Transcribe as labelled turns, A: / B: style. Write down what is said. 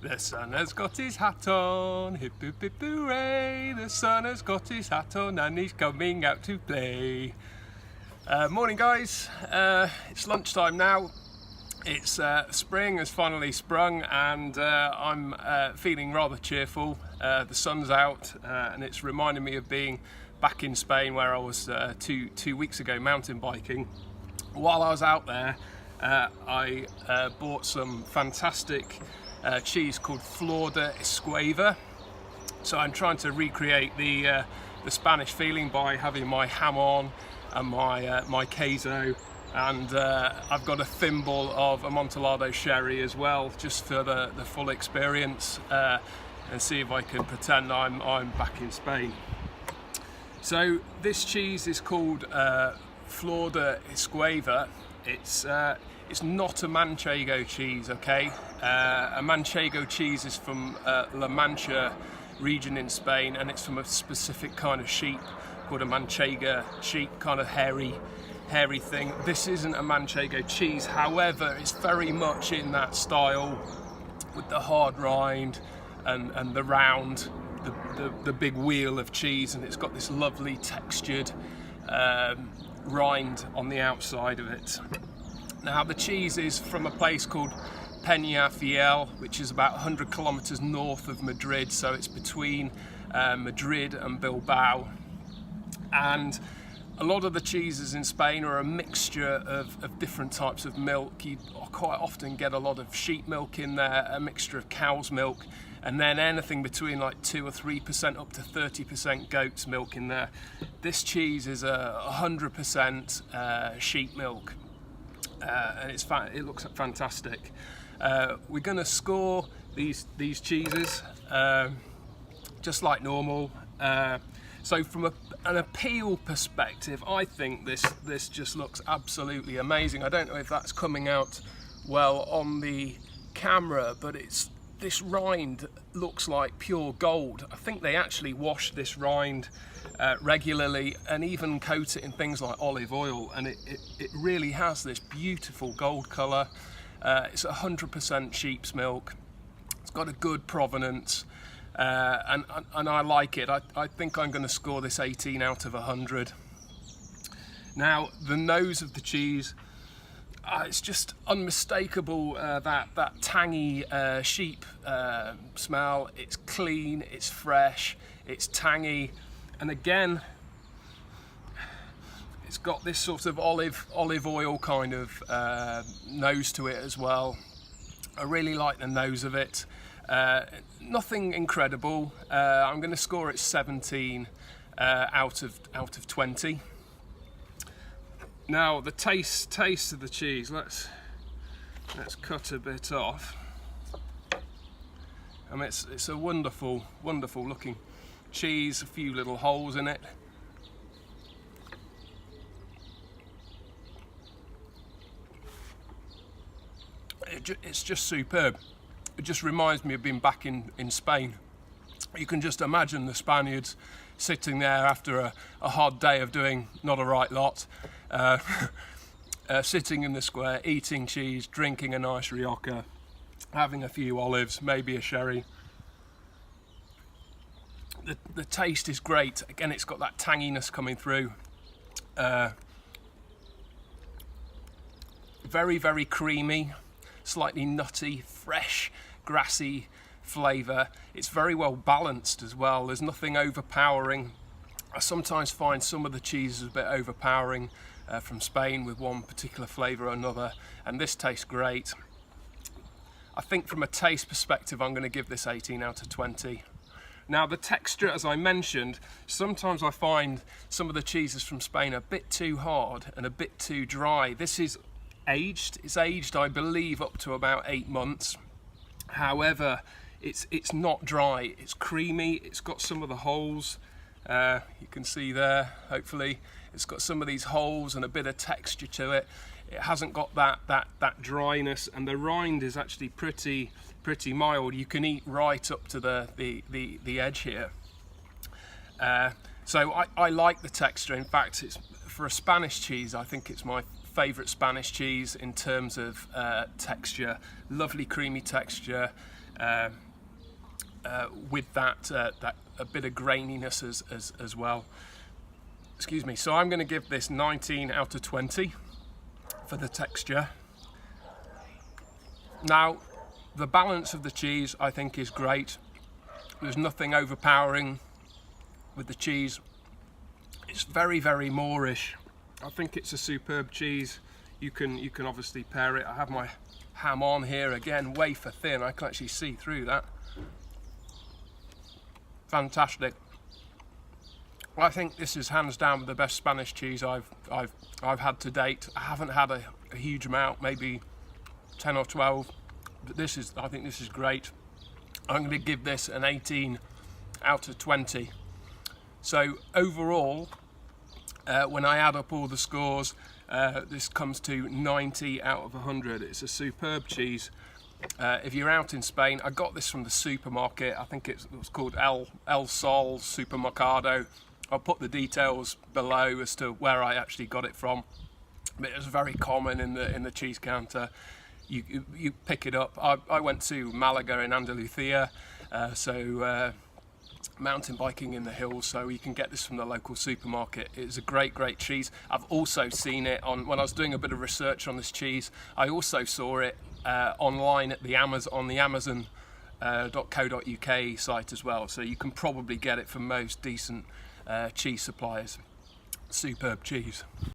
A: The sun has got his hat on, hip hip hip hooray. The sun has got his hat on and he's coming out to play. Morning guys, it's lunchtime now. It's spring has finally sprung and I'm feeling rather cheerful. The sun's out and it's reminding me of being back in Spain where I was two weeks ago mountain biking. While I was out there, I bought some fantastic cheese called Flor de Esgueva. So I'm trying to recreate the Spanish feeling by having my ham on and my queso, and I've got a thimble of Amontillado sherry as well, just for the full experience, and see if I can pretend I'm back in Spain. So this cheese is called Flor de Esgueva. It's not a Manchego cheese, okay? A Manchego cheese is from La Mancha region in Spain, and it's from a specific kind of sheep called a Manchega sheep, kind of hairy thing. This isn't a Manchego cheese, however, it's very much in that style with the hard rind and the round, the big wheel of cheese, and it's got this lovely textured rind on the outside of it. Now the cheese is from a place called Peñafiel, which is about 100 kilometers north of Madrid, so it's between Madrid and Bilbao. And a lot of the cheeses in Spain are a mixture of different types of milk. You quite often get a lot of sheep milk in there, a mixture of cow's milk, and then anything between like 2 or 3% up to 30% goat's milk in there. This cheese is 100% sheep milk. And it looks fantastic. We're going to score these cheeses just like normal. So from an appeal perspective, I think this just looks absolutely amazing. I don't know if that's coming out well on the camera, but this rind looks like pure gold. I think they actually wash this rind regularly and even coat it in things like olive oil, and it really has this beautiful gold colour. It's 100% sheep's milk. It's got a good provenance, and I like it. I think I'm going to score this 18 out of 100. Now the nose of the cheese, it's just unmistakable, that tangy sheep smell. It's clean, it's fresh, it's tangy, and again it's got this sort of olive oil kind of nose to it as well. I really like the nose of it. Nothing incredible. I'm going to score it 17 out of 20. Now the taste of the cheese. Let's cut a bit off. I mean, it's a wonderful looking cheese. A few little holes in it. It's just superb. It just reminds me of being back in Spain. You can just imagine the Spaniards sitting there after a hard day of doing not a right lot, sitting in the square, eating cheese, drinking a nice rioja, having a few olives, maybe a sherry. The taste is great. Again, it's got that tanginess coming through. Very creamy, slightly nutty, fresh, grassy flavour. It's very well balanced as well. There's nothing overpowering. I sometimes find some of the cheeses a bit overpowering from Spain with one particular flavour or another, and this tastes great. I think from a taste perspective, I'm going to give this 18 out of 20. Now the texture, as I mentioned, sometimes I find some of the cheeses from Spain a bit too hard and a bit too dry. This is aged. It's aged, I believe, up to about 8 months. However, it's not dry. It's creamy. It's got some of the holes. You can see there. Hopefully, it's got some of these holes and a bit of texture to it. It hasn't got that dryness, and the rind is actually pretty mild. You can eat right up to the edge here. So I like the texture. In fact, it's for a Spanish cheese. I think it's my favourite Spanish cheese in terms of texture. Lovely creamy texture. with that a bit of graininess as well. Excuse me. So I'm going to give this 19 out of 20 for the texture. Now, the balance of the cheese I think is great. There's nothing overpowering with the cheese. It's very, very Moorish. I think it's a superb cheese. You can obviously pair it. I have my ham on here again, wafer thin. I can actually see through that. Fantastic. I think this is hands down the best Spanish cheese I've had to date. I haven't had a huge amount, maybe 10 or 12, but I think this is great. I'm going to give this an 18 out of 20. So overall, when I add up all the scores, this comes to 90 out of 100. It's a superb cheese. If you're out in Spain, I got this from the supermarket. I think it was called El Sol Supermercado. I'll put the details below as to where I actually got it from. But it was very common in the cheese counter. You pick it up. I went to Malaga in Andalusia, so mountain biking in the hills, so you can get this from the local supermarket. It's a great cheese. I've also seen it when I was doing a bit of research on this cheese. I also saw it online at the Amazon.co.uk site as well, so you can probably get it from most decent cheese suppliers. Superb cheese.